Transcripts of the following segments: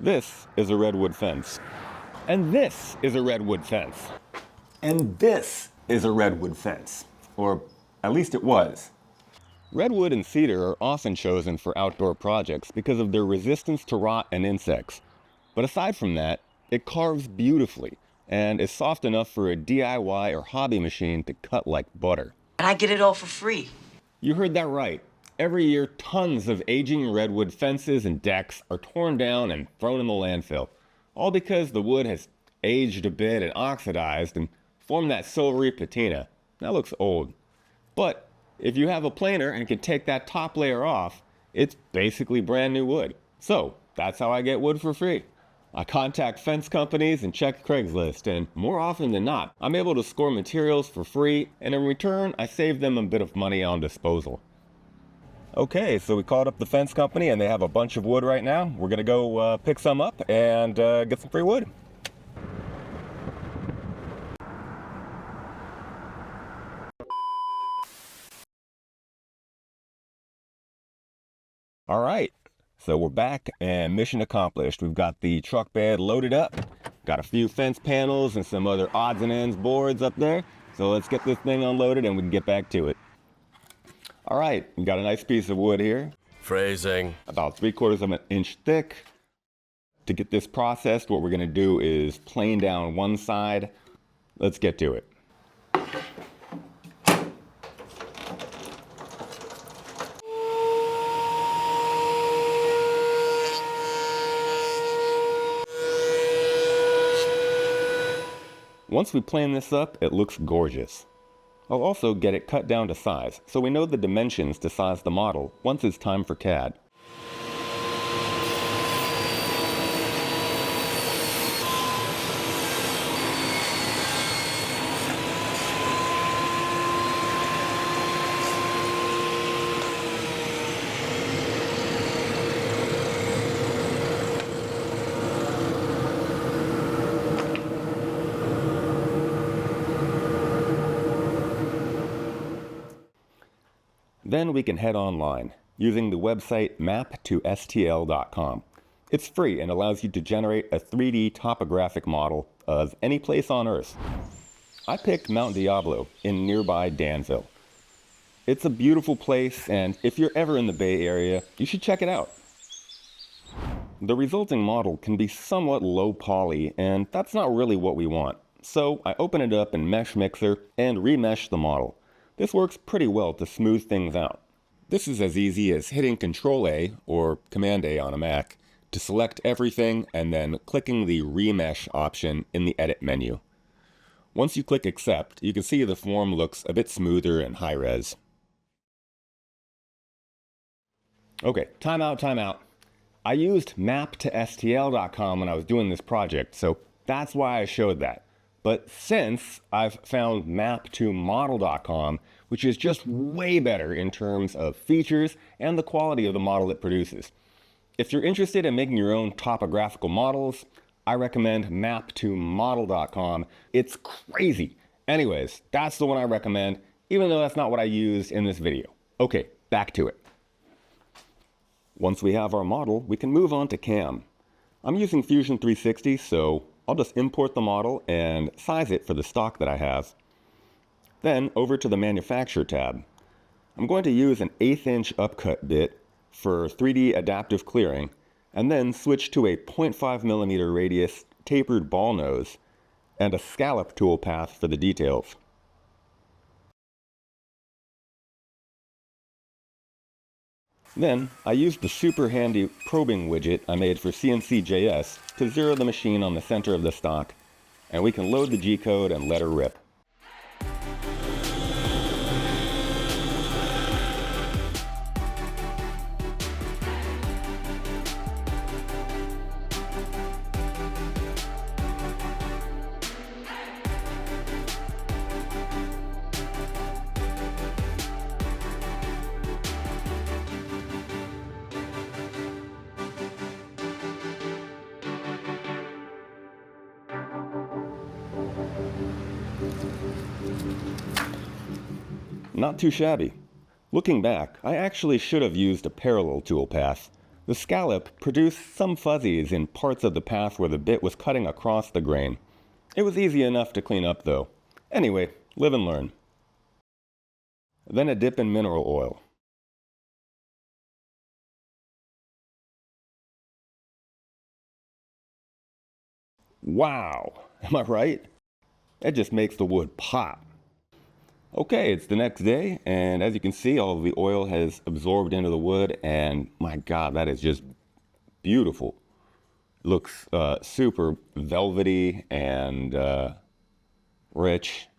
This is a redwood fence. And this is a redwood fence. And this is a redwood fence. Or at least it was. Redwood and cedar are often chosen for outdoor projects because of their resistance to rot and insects. But aside from that, it carves beautifully and is soft enough for a DIY or hobby machine to cut like butter. And I get it all for free. You heard that right. Every year, tons of aging redwood fences and decks are torn down and thrown in the landfill, all because the wood has aged a bit and oxidized and formed that silvery patina. That looks old. But if you have a planer and can take that top layer off, it's basically brand new wood. So that's how I get wood for free. I contact fence companies and check Craigslist, and more often than not, I'm able to score materials for free, and in return, I save them a bit of money on disposal. Okay, so we called up the fence company and they have a bunch of wood right now. We're gonna go pick some up and get some free wood. All right, so we're back and mission accomplished. We've got the truck bed loaded up, got a few fence panels and some other odds and ends boards up there. So let's get this thing unloaded and we can get back to it. All right, we got a nice piece of wood here. Phrasing. About 3/4 of an inch thick. To get this processed, what we're gonna do is plane down one side. Let's get to it. Once we plane this up, it looks gorgeous. I'll also get it cut down to size, so we know the dimensions to size the model once it's time for CAD. Then we can head online using the website map2stl.com. It's free and allows you to generate a 3D topographic model of any place on Earth. I picked Mount Diablo in nearby Danville. It's a beautiful place, and if you're ever in the Bay Area, you should check it out. The resulting model can be somewhat low poly, and that's not really what we want. So I open it up in Mesh Mixer and remesh the model. This works pretty well to smooth things out. This is as easy as hitting Control-A or Command-A on a Mac to select everything and then clicking the Remesh option in the Edit menu. Once you click Accept, you can see the form looks a bit smoother and high-res. Okay, time out. I used map2stl.com when I was doing this project, so that's why I showed that. But since I've found map2model.com, which is just way better in terms of features and the quality of the model it produces. If you're interested in making your own topographical models, I recommend map2model.com. It's crazy. Anyways, that's the one I recommend, even though that's not what I used in this video. Okay, back to it. Once we have our model, we can move on to CAM. I'm using Fusion 360, so I'll just import the model and size it for the stock that I have. Then over to the Manufacture tab. I'm going to use an 1/8 inch upcut bit for 3D adaptive clearing, and then switch to a 0.5 millimeter radius tapered ball nose and a scallop toolpath for the details. Then I used the super handy probing widget I made for CNC.js to zero the machine on the center of the stock, and we can load the G-code and let her rip. Not too shabby. Looking back, I actually should have used a parallel toolpath. The scallop produced some fuzzies in parts of the path where the bit was cutting across the grain. It was easy enough to clean up though. Anyway, live and learn. Then a dip in mineral oil. Wow, am I right? It just makes the wood pop. Okay, it's the next day, and as you can see, all of the oil has absorbed into the wood, and my God, that is just beautiful. Looks super velvety and rich.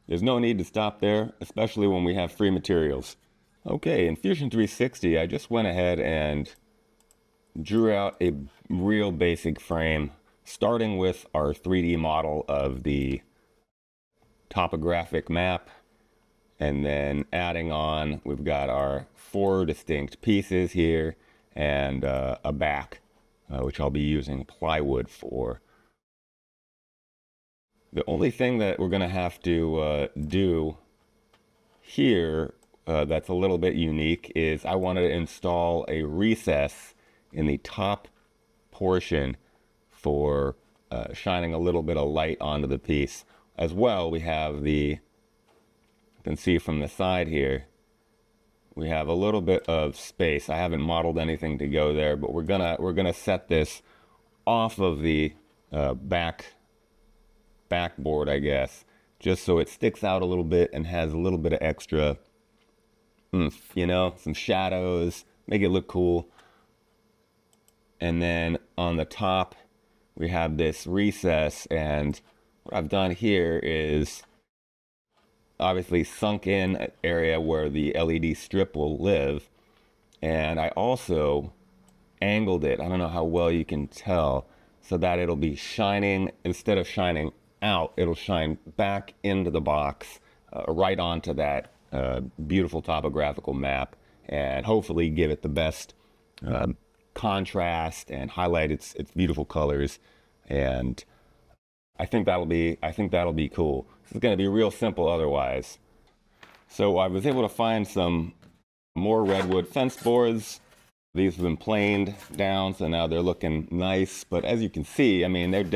There's no need to stop there, especially when we have free materials. Okay, in Fusion 360, I just went ahead and drew out a real basic frame, starting with our 3D model of the topographic map, and then adding on, we've got our 4 distinct pieces here, and a back, which I'll be using plywood for. The only thing that we're going to have to do here that's a little bit unique is I wanted to install a recess in the top portion for shining a little bit of light onto the piece. As well, we have you can see from the side here, we have a little bit of space. I haven't modeled anything to go there, but we're gonna set this off of the backboard, I guess, just so it sticks out a little bit and has a little bit of extra oomph, you know, some shadows, make it look cool. And then on the top, we have this recess, and what I've done here is obviously sunk in area where the LED strip will live, and I also angled it, I don't know how well you can tell, so that it'll be shining, instead of shining out, it'll shine back into the box, right onto that beautiful topographical map, and hopefully give it the best contrast and highlight its beautiful colors. And I think that'll be cool. This is going to be real simple otherwise. So I was able to find some more redwood fence boards. These have been planed down, so now they're looking nice. But as you can see, I mean, this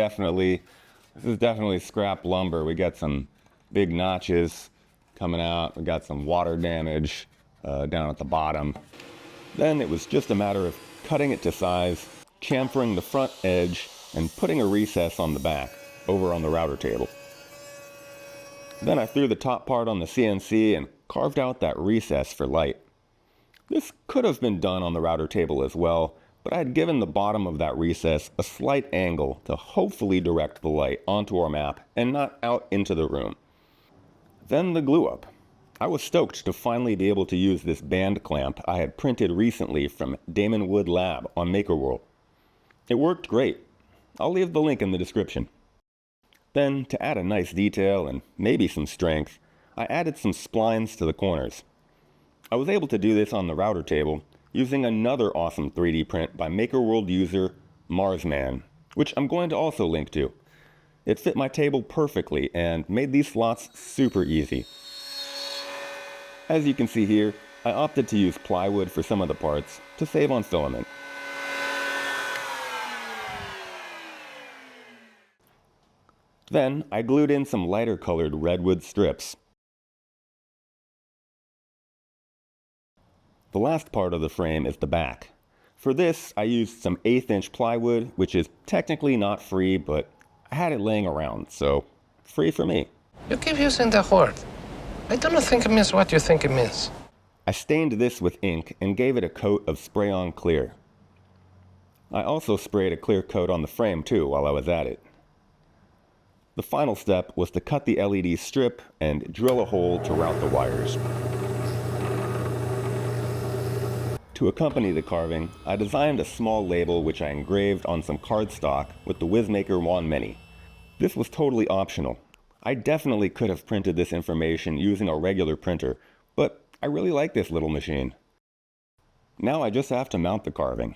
is definitely scrap lumber. We got some big notches coming out. We got some water damage down at the bottom. Then it was just a matter of cutting it to size, chamfering the front edge, and putting a recess on the back, over on the router table. Then I threw the top part on the CNC and carved out that recess for light. This could have been done on the router table as well, but I had given the bottom of that recess a slight angle to hopefully direct the light onto our map and not out into the room. Then the glue up. I was stoked to finally be able to use this band clamp I had printed recently from Damon Wood Lab on MakerWorld. It worked great. I'll leave the link in the description. Then, to add a nice detail and maybe some strength, I added some splines to the corners. I was able to do this on the router table using another awesome 3D print by MakerWorld user Marsman, which I'm going to also link to. It fit my table perfectly and made these slots super easy. As you can see here, I opted to use plywood for some of the parts to save on filament. Then I glued in some lighter colored redwood strips. The last part of the frame is the back. For this, I used some 1/8 inch plywood, which is technically not free, but I had it laying around, so free for me. You keep using the word. I don't think it means what you think it means. I stained this with ink and gave it a coat of spray-on clear. I also sprayed a clear coat on the frame too while I was at it. The final step was to cut the LED strip and drill a hole to route the wires. To accompany the carving, I designed a small label which I engraved on some cardstock with the Wizmaker Wand Mini. This was totally optional. I definitely could have printed this information using a regular printer, but I really like this little machine. Now I just have to mount the carving.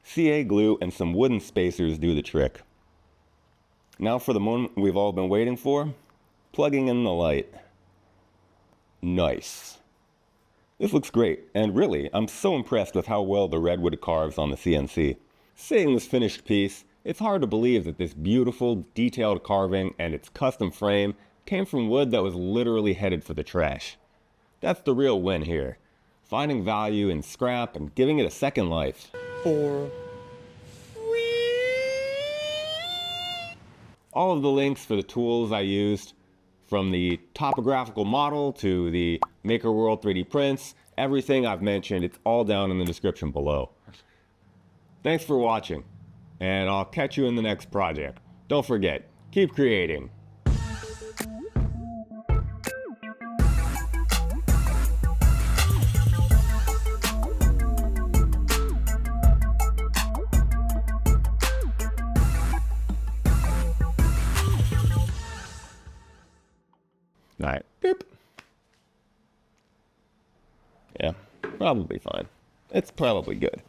CA glue and some wooden spacers do the trick. Now for the moment we've all been waiting for, plugging in the light. Nice. This looks great, and really, I'm so impressed with how well the redwood carves on the CNC. Seeing this finished piece, it's hard to believe that this beautiful, detailed carving and its custom frame came from wood that was literally headed for the trash. That's the real win here. Finding value in scrap and giving it a second life. For all of the links for the tools I used, from the topographical model to the Maker World 3D prints, everything I've mentioned, it's all down in the description below. Thanks for watching, and I'll catch you in the next project. Don't forget, keep creating. All right. Beep. Yeah, probably fine. It's probably good.